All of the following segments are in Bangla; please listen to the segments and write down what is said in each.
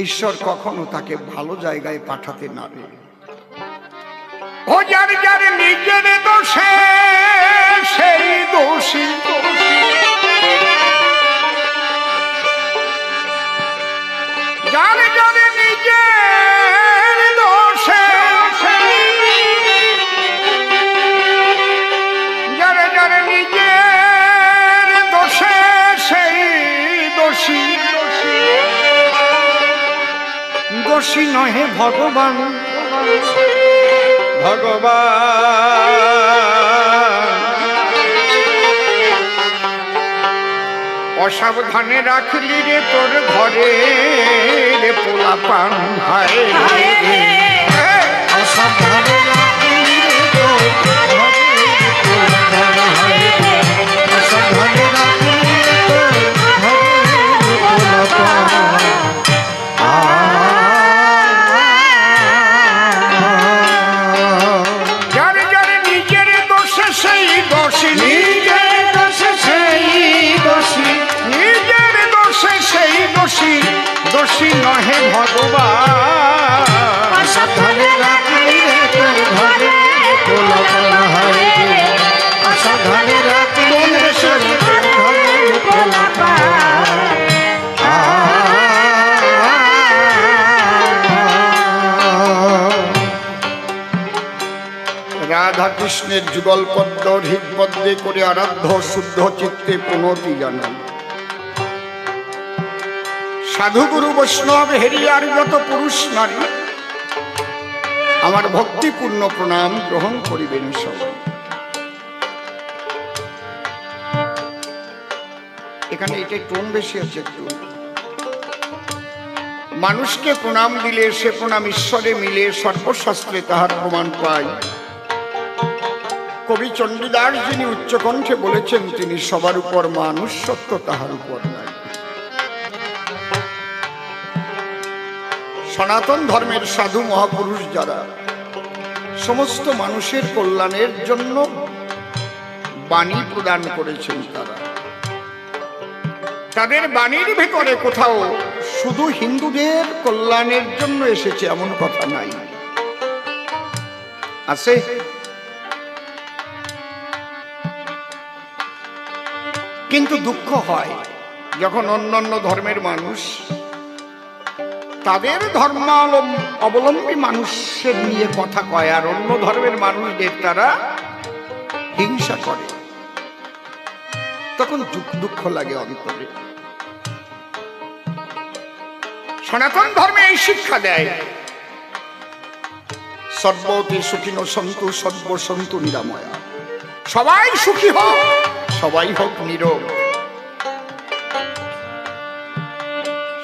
ঈশ্বর কখনো তাকে ভালো জায়গায় পাঠাতে নারে। ও যার যার নিজের দোষে সেই দোষী, যার যার নিজের দোষে, যার যার নিজের দোষে সেই দোষী, দোষী নহে ভগবান, অসাবধানে রাখলি রে তোর ঘরে রে পোলা পান, হায় রে অসাবধানে রাখলি রে তোর ঘরে রে পোলা পান, হায় রে অসাবধানে রাখলি রে তোর ঘরে রে পোলা পান। যার যার নিজের দোষে সেই দোষী, নিজের দোষে সেই দোষী, নিজের দোষে সেই দোষী, দোষী নহে ভগবান। অসাবধানে রাখলি রে তোর ঘরে রে পোলা পান, হায় রে অসাবধানে রাখলি রে তোর ঘরে রে পোলা পান। রাধা কৃষ্ণের যুগল পদ্ম হৃদপদ্মে করে আরাধ্য শুদ্ধ চিত্তে প্রণতি জানাই। সাধু গুরু বৈষ্ণব হেরিয়ার যত পুরুষ নারী আমার ভক্তিপূর্ণ প্রণাম গ্রহণ করিবেন সবাই। এখানে এটাই টোন বেশি আছে একটু। মানুষকে প্রণাম দিলে সে প্রণাম ঈশ্বরে মিলে, সর্বশাস্ত্রে তাহার প্রমাণ পায়। কবি চণ্ডীদাস যিনি উচ্চকণ্ঠে বলেছেন, তিনি সবার উপর মানুষ সত্য তাহার উপর নাই। সনাতন ধর্মের সাধু মহাপুরুষ যারা সমস্ত মানুষের কল্যাণের জন্য বাণী প্রদান করেছেন, তাদের বাণীর ভেতরে কোথাও শুধু হিন্দুদের কল্যাণের জন্য এসেছে এমন কথা নাই। আছে? কিন্তু দুঃখ হয় যখন অন্যান্য ধর্মের মানুষ তাদের ধর্মাবলম্বী মানুষের নিয়ে কথা কয়, আর অন্য ধর্মের মানুষদের তারা হিংসা করে। তখন দুঃখ লাগে অন্তরে। সনাতন ধর্মে এই শিক্ষা দেয়, সর্বতে সুখিনো সন্তু সর্ব সন্তু নিরাময়া। সবাই সুখী হোক, সবাই হোক নীরব।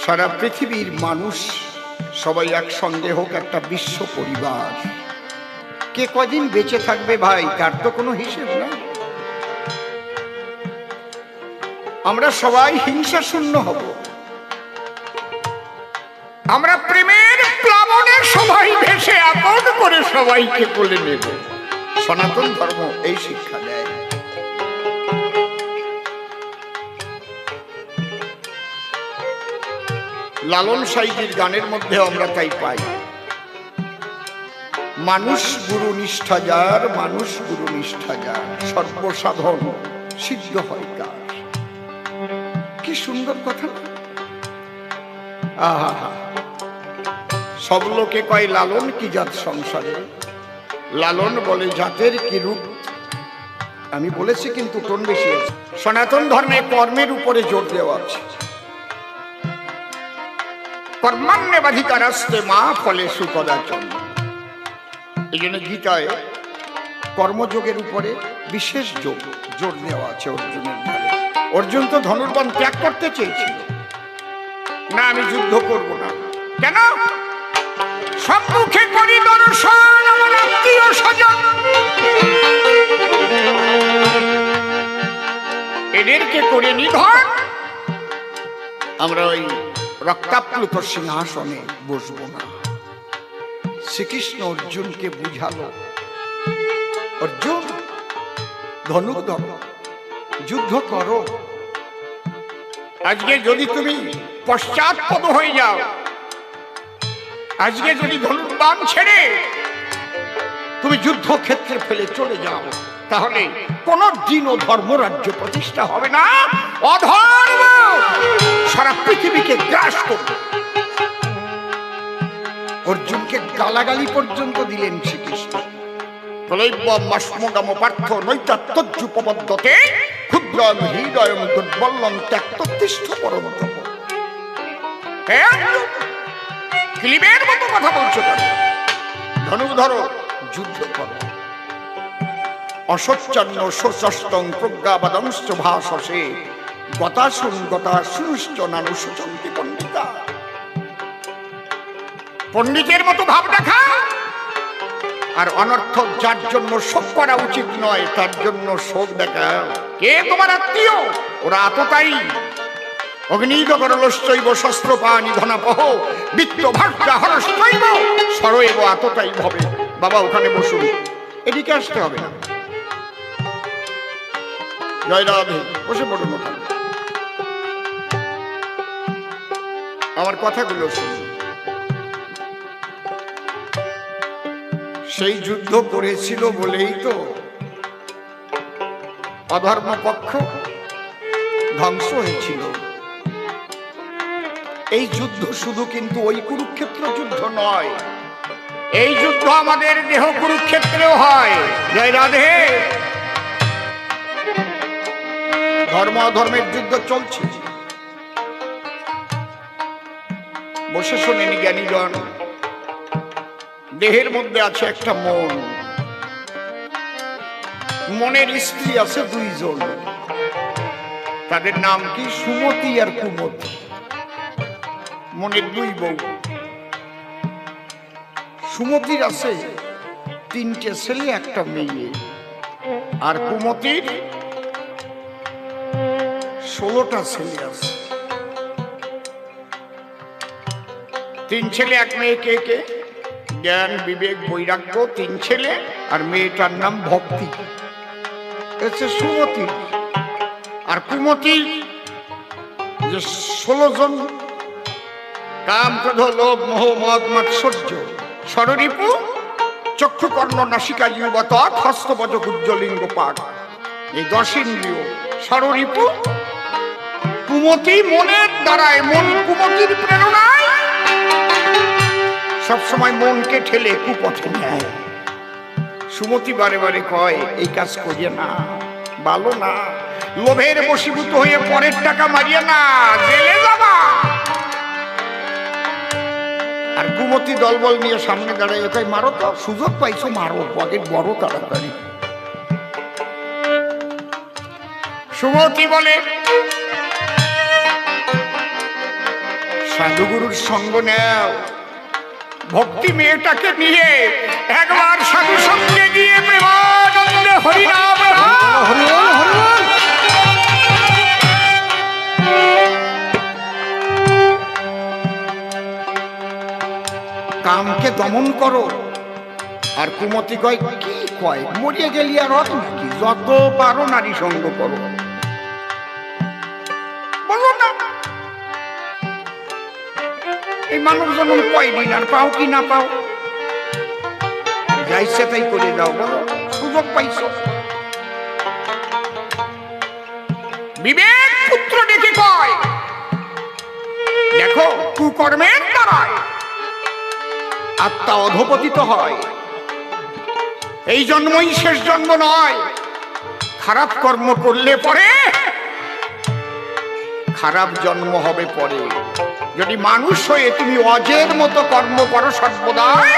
সারা পৃথিবীর মানুষ সবাই একসঙ্গে হোক, একটা বিশ্ব পরিবার। কে কদিন বেঁচে থাকবে ভাই, তার তো কোনো হিসেব নাই। আমরা সবাই হিংসা শূন্য হব, আমরা প্রেমের প্লাবনে সবাই ভেসে আপন করে সবাইকে বলে নেব। সনাতন ধর্ম এই শিক্ষা দেয়। লালন সাইজির গানের মধ্যে আমরা তাই পাই, মানুষ গুরু নিষ্ঠা যার, মানুষ গুরু নিষ্ঠা যার, সর্বসাধন সিদ্ধ হয় কার। কি সুন্দর কথা! আহা, সব লোকে কয় লালন কি জাত সংসারে, লালন বলে জাতের কি রূপ। আমি বলেছি কিন্তু টোন বেশি আছে। সনাতন ধর্মে কর্মের উপরে জোর দেওয়া আছে। কর্মাণ্যবাধিকারাস্তে মা ফলেষু কদাচন। এই জন্য গীতায় কর্মযোগের উপরে বিশেষ জোর দেওয়া আছে অর্জুনের ধারে। অর্জুন তো ধনুর্বাণ ত্যাগ করতে চেয়েছিল, না আমি যুদ্ধ করব না। কেন? সম্মুখে করি দর্শন আমার আত্মীয় স্বজন, এদেরকে করে নিধন, আমরা ওই রক্তাপ্লুত সিংহাসনে বসবো না। শ্রীকৃষ্ণ অর্জুনকে বুঝালো, অর্জুন ধনুর্ধর, যুদ্ধ করো। আজকে যদি তুমি পশ্চাৎপদ হয়ে যাও, আজকে যদি ধনুর্বাণ ছেড়ে তুমি যুদ্ধক্ষেত্রে ফেলে চলে যাও, তাহলে কোন দিনও ধর্মরাজ্য প্রতিষ্ঠা হবে না, অধর্ম সারা পৃথিবীকে গ্রাস করবে। অর্জুনকে গালাগালি পর্যন্ত দিলেন শ্রীকৃষ্ণ। ক্লৈব্যমাস্মগম পার্থ নৈতাত্তজ্জুপবদ্ধতে ক্ষুদ্রম হৃদয়ম দুর্বলম ত্যক্তোত্তিষ্ঠ পরমতম। হে অর্জুন, ক্লিবের মতো কথা বলছো কেন? ধনুক ধরো, যুদ্ধ করো। অসচ্ছন্ন শোচষ্টং প্রজ্ঞাবাদংশ্চ ভাষসে গতাসুন গতাসুশ্চ নানুশোচন্তি পণ্ডিতা। পণ্ডিতের মতো ভাব দেখা, আর অনর্থক যার জন্য শোক করা উচিত নয় তার জন্য শোক দেখা। কে তোমার আত্মীয়? ওরা আততায়ী। অগ্নিদগরলশ্চৈব শস্ত্রপাণি ধনাপহ বিত্ত ভাষ্যা হরশ্চৈব সরৈব আততায়ী ভবে। বাবা ওখানে বসুন, এদিকে আসতে হবে না। জয় রাধে, বসে পড়ুন ওখানে। আমার কথাগুলো শুনুন। সেই যুদ্ধ করেছিল বলেই তো অধর্ম পক্ষ ধ্বংস হয়েছিল। এই যুদ্ধ শুধু কিন্তু ওই কুরুক্ষেত্র যুদ্ধ নয়, এই যুদ্ধ আমাদের দেহ কুরুক্ষেত্রেও হয়। জয় রাধে। ধর্ম অধর্মের যুদ্ধ চলছে। বসে শোনেন জ্ঞানীজন, দেহের মধ্যে আছে একটা মন। মনের স্ত্রী আছে দুইজন, তাদের নাম কি? সুমতি আর কুমতি। মনের দুই বউ। সুমতির আছে 3টে ছেলে, একটা মেয়ে। আর কুমতির 16টা ছেলে আছে। 3 ছেলে 1 মেয়ে। কে কে? জ্ঞান, বিবেক, বৈরাগ্য 3 ছেলে, আর মেয়েটার নাম ভক্তি। হচ্ছে সুমতি। আর কুমতি যে 16 জন, কাম, ক্রোধ, লোভ, মোহ, মদ, মাৎসর্য, ষড়রিপু, চক্ষু, কর্ণ, নাসিকা, জিহ্বা, ত্বক, হস্ত, বজ, উজ্জ্বলিঙ্গ, পাক, এই 10 ইন্দ্রিয় ষড়রিপু। কুমতি মনের দ্বারায়, মন কুমতির প্রেরণায় সবসময় মনকে ঠেলে কুপথে নেয়। সুমতি বারে বারে কয় এই কাজ করিয়ে না, ভালো না। লোভের বশীভূত হয়ে পরের টাকা মারিয়ে না, জেলে যাবা। আর কুমতি দলবল নিয়ে সামনে দাঁড়ায়, ওকে মারো তো, সুযোগ পাইছো মারো, পকেট বড় তাড়াতাড়ি। সুমতি বলে সাধুগুরুর সঙ্গ নেও। ভক্তি মেয়েটাকে নিয়ে একবার সাধু সঙ্গে গিয়ে প্রেমানন্দে হরিনাম কামকে দমন করো। আর কুমতি কয় কি কয়, মরিয়ে গেলি আর অত নাকি? যত পারো নারী সঙ্গ করো। বলো না, এই মানব জন্ম কয়দিন, আর পাও কি না পাও, যাইছে তাই করে দাও। বলো, সুযোগ পাইছো। বিবেক পুত্র ডেকে কয় দেখো, কুকর্মের দ্বারায় আত্মা অধপতিত হয়। এই জন্মই শেষ জন্ম নয়। খারাপ কর্ম করলে পরে খারাপ জন্ম হবে পরে। যদি মানুষ হয়ে তুমি অজের মতো কর্ম করো সর্বদাই,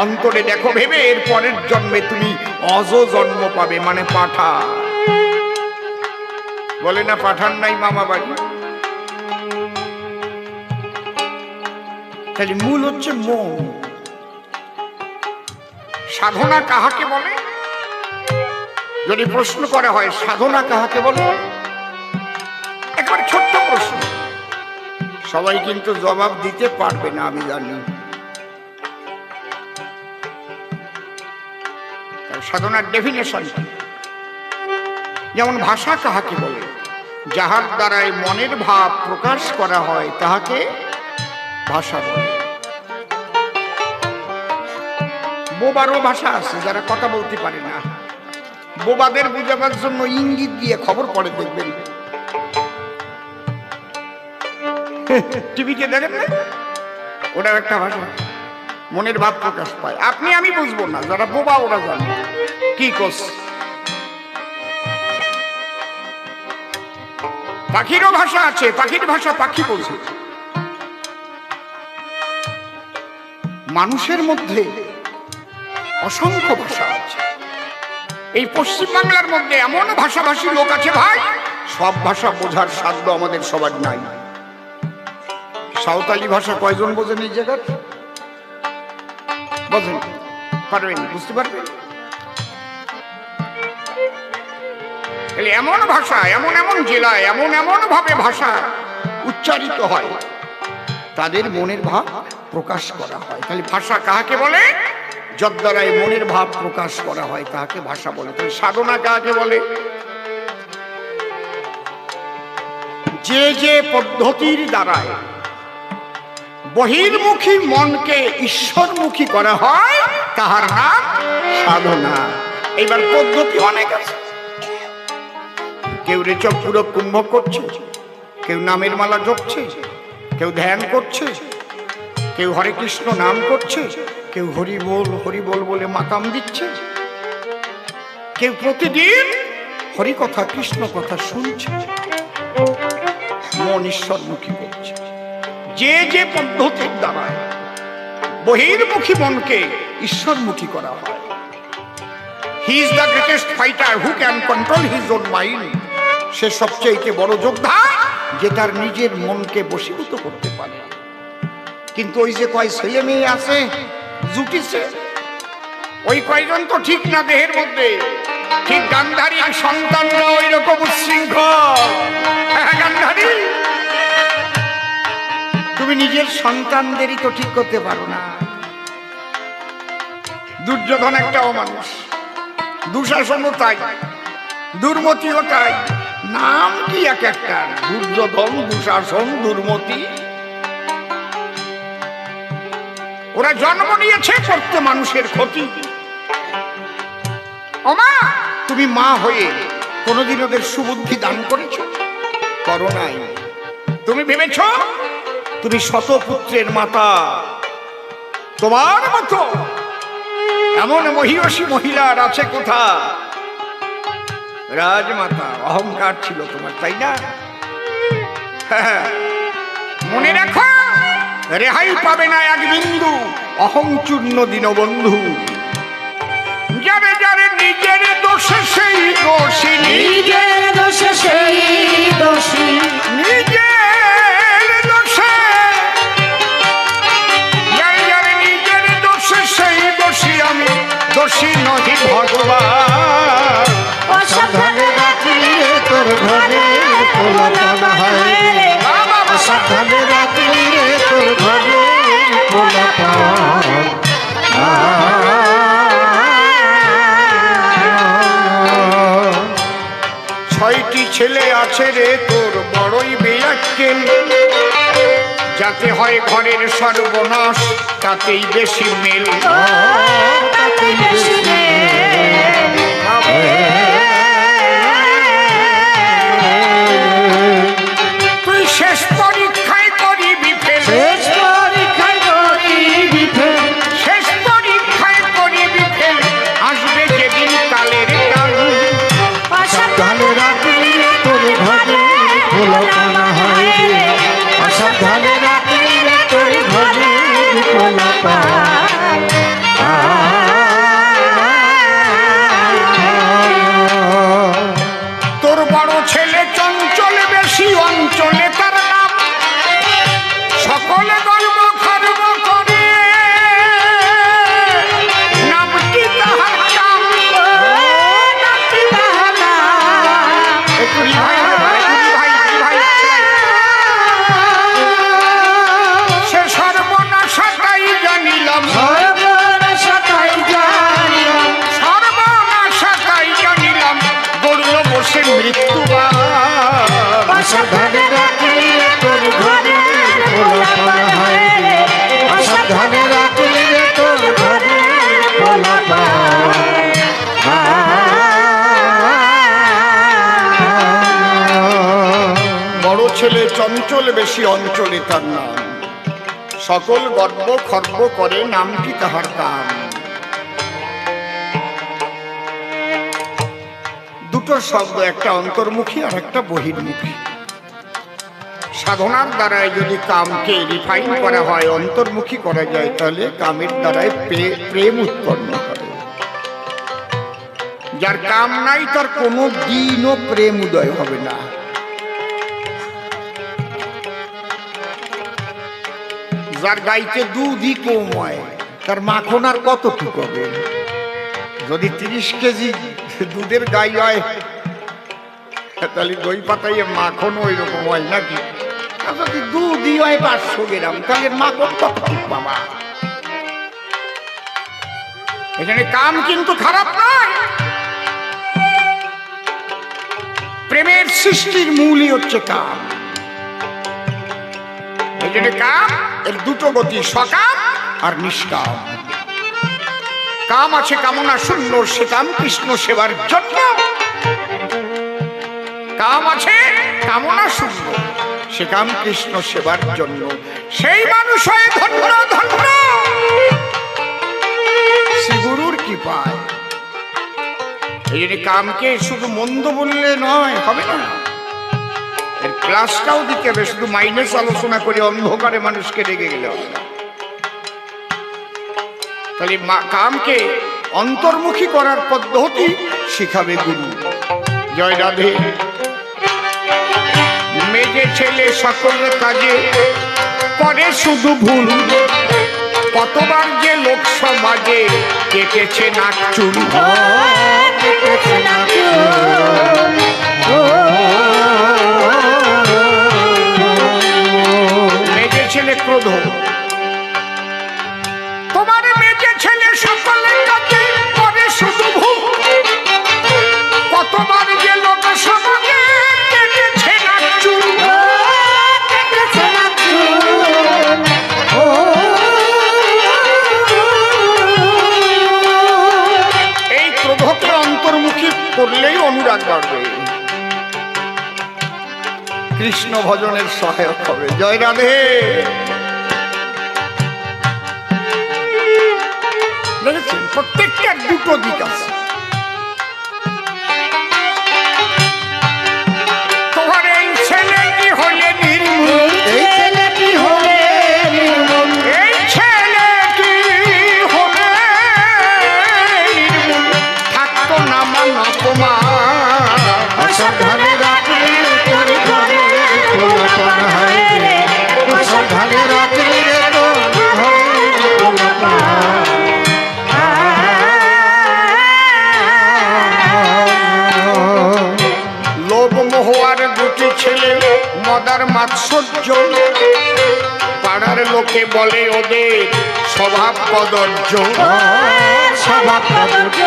অন্তরে দেখো ভেবে এর পরের জন্মে তুমি অজ জন্ম পাবে, মানে পাঠা। বলে না পাঠান নাই মামা বাড়ি। তাহলে মূল হচ্ছে মন। সাধনা কাহাকে বলে? যদি প্রশ্ন করা হয় সাধনা কাহাকে বলে, একবার ছোট্ট প্রশ্ন, সবাই কিন্তু জবাব দিতে পারবে না আমি জানি। সাধনার ডেফিনেশন, যেমন ভাষা কাহাকে বলে? যাহার দ্বারাই মনের ভাব প্রকাশ করা হয় তাহাকে ভাষা বলে। বোবারও ভাষা আছে যারা কথা বলতে পারে না, বোবাদের বুঝাবার জন্য ইঙ্গিত দিয়ে খবর পড়ে দেখবেন। টিভিতে দেখেন না, ওটার একটা ভাষা, মনের ভাব প্রকাশ পায়। আপনি আমি বুঝবো না, যারা বোবা ওরা জানে কি করছে। পাখিরও ভাষা আছে, পাখির ভাষা পাখি বলছে। মানুষের মধ্যে অসংখ্য ভাষা আছে। এই পশ্চিম বাংলার মধ্যে এমন ভাষাভাষী লোক আছে ভাই, সব ভাষা বোঝার সাধ্য আমাদের সবার নাই। সাঁওতালি ভাষা কয়জন বোঝেন এই জায়গার? বোঝেন? পারবেন? বুঝতে পারবেন? এমন ভাষা, এমন এমন জেলায় এমন এমন ভাবে ভাষা উচ্চারিত হয়, তাদের মনের ভাব প্রকাশ করা হয়। তাহলে ভাষা কাকে বলে? যদ্বারাই মনের ভাব প্রকাশ করা হয় তাকে ভাষা বলে। তাহলে সাধনা কাকে বলে? যে যে পদ্ধতির দ্বারায় বহির্মুখী মনকে ঈশ্বরমুখী করা হয় তাহার নাম সাধনা। এইবার পদ্ধতি অনেক আছে। কেউ রেচক পুরো কুম্ভ করছে, কেউ নামের মালা জপছে, কেউ ধ্যান করছে, কেউ হরে কৃষ্ণ নাম করছে, কেউ হরি বল বলে মাকাম দিচ্ছে, কেউ প্রতিদিন হরি কথা কৃষ্ণ কথা শুনছে, মন ঈশ্বরমুখী করছে। যে যে পদ্ধতির দ্বারা বহির্মুখী মনকে ঈশ্বরমুখী করা হয়, he is the greatest fighter who can control his own mind. সে সবচেয়ে বড় যোদ্ধা যে তার নিজের মনকে বশীভূত করতে পারে। কিন্তু ওই যে কয় ছেলে মেয়ে আছে জুটিছে, ওই কয়জন তো ঠিক না দেহের মধ্যে। ঠিক গান্ধারী সন্তানরা ওই রকম উচ্ছৃঙ্খল। গান্ধারী, তুমি নিজের সন্তানদেরই তো ঠিক করতে পারো না। দুর্যোধন একটা অমানুষ, দুঃশাসনও তাই, দুর্মতিও তাই। নাম কি এক একটা, দুর্যোধন, দুঃশাসন, দুর্মতি। ওরা জন্ম নিয়েছে করতে মানুষের ক্ষতি। ওমা, তুমি মা হয়ে কোনদিন ওদের সুবুদ্ধি দান করেছ? করো নাই। তুমি ভেবেছ তুমি শতপুত্রের মাতা। তোমার মতো এমন মহিষী মহিলার আছে কোথা? রাজমাতা, অহংকার ছিল তোমার, তাই না? মনে রাখো, রেহাই পাবে না এক বিন্দু অহংচূর্ণ দীনবন্ধু। যারে যারে নিজের দোষে সেই দোষী, নিজের দোষে সেই দোষী, নিজের দোষে, যারে যারে নিজের দোষে সেই দোষী। আমি দোষী নহি ভগবান। সাবধানে রাখিলে তোর ঘরে পোলাপান হয় রে, সাবধানে রাখিলে তোর ঘরে পোলাপান। ছয়টি ছেলে আছে রে তোর বড়ই বেয়াক্কেল, যাতে হয় ঘরের সর্বনাশ তাতেই বেশি মেল। তাতে বেশি তুই শেষ পরীক্ষায় করিবি ফেল, শেষ পরীক্ষায় করিবি ফেল, শেষ পরীক্ষায় করিবি ফেল। আসবে যেদিন কালের কাল, সাবধানে রাখিলে তোর ঘরে পোলাপান হয় রে, সাবধানে রাখিলে তোর ঘরে পোলাপান। তোর বড় ছেলে চঞ্চল বেশি অঞ্চলে তার নাম, সকলে গর্ব খর্ব করে নামটি তাহার নাম। নামটি তাহার নাম। একটু রিভাই দে ভাই, রিভাই, রিভাই। সে সর্বনাশাটাই জানিলাম, সর্বনাশাটাই জানিলাম, সর্বনাশাটাই জানিলাম। গড়ল বসে মৃত্যুবান। সাবধানে রাখিলে তোর ঘরে পোলাপান হয় রে, সাবধানে রাখিলে তোর ঘরে পোলাপান। বড় ছেলে চঞ্চল বেশি অঞ্চলে তার নাম, সকল গর্ব খর্ব করে নামটি তাহার কাম। দুটো শব্দ, একটা অন্তর্মুখী আর একটা বহির্মুখী। সাধনার দ্বারায় যদি কামকে রিফাইন করা হয়, অন্তর্মুখী করা যায়, তাহলে কামের দ্বারায় প্রেম উৎপন্ন করে। যার কাম নাই তার কোনো দিনও প্রেম উদয় হবে না। যার গাইতে দুধই কম হয়, তার মাখন আর কতটুকু হবে? যদি 30 কেজি দুধের গাই হয়, তাহলে দই পাতাইয়ে মাখন ওই রকম হয় নাকি? আর যদি দুধই হয় 500 গ্রাম, তাহলে মাখন কতটুকু বাবা? এখানে কাম কিন্তু খারাপ নয়। প্রেমের সৃষ্টির মূলই হচ্ছে কাম। এই জন্য কাম এর দুটো গতি, সকাম আর নিষ্কাম। কাম আছে কামনা শূন্য, সে কাম কৃষ্ণ সেবার জন্য। কাম আছে কামনা শূন্য, সে কাম কৃষ্ণ সেবার জন্য। সেই মানুষ হয় ধন্য ধন্য, শ্রীগুরুর কৃপায়। এই জন্য কামকে শুধু মন্দ বললে নয়, হবে না। এর ক্লাসটাও দিতে হবে, শুধু মাইনাস আলোচনা করে অন্ধকারে মানুষকে রেগে গেলে হবে না। তাহলে কামকে অন্তর্মুখী করার পদ্ধতি শিখাবে গুরু। জয় রাধে। মেজে ছেলে সকল কাজে করে শুধু ভুল, কতবার যে লোক সমাজে কেটেছে নাক চুল। মেজে ছেলে ক্রোধ, তোমার মেজে ছেলে সকলের কাছে করে শুধু ভুল, কতবার যে লোক সমাজে কেটেছে নাক চুল। এই ক্রোধকে অন্তর্মুখী করলেই অনুরাগ বাড়বে, কৃষ্ণ ভজনের সহায়ক হবে। জয় রাধে। দেখেছেন, প্রত্যেকটার দুটো দিক আছে। তোমার এই ছেলেটি হলে নির্মূল, এই ছেলেটি হলে নির্মূল, এই ছেলেটি হলে নির্মূল, থাকতো না মান অপমান। অসাধানে রাত্রি তোর ঘরে পোলাপান হয় রে, অসাধানে রাত্রি রে তোর ঘরে পোলাপান। লোভ মোহার দুটি ছেলে মদার মাৎসর্য, পাড়ার লোকে বলে ওদের স্বভাব কদর্য। স্বভাব কদর্য,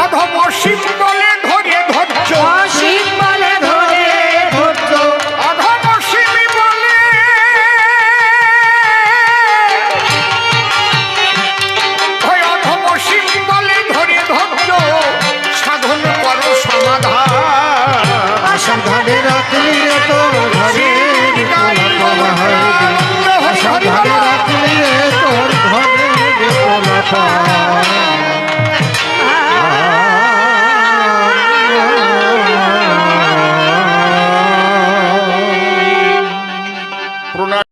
অধম শিব বলে ধরে ধৈর্য, শিব বলে ধরে ধৈর্য, অধম শিব বলে ওই অধম শিব বলে ধরে ধৈর্য, সাধন করো সমাধান। অসাধানে রাত্রি রে তোর ঘরে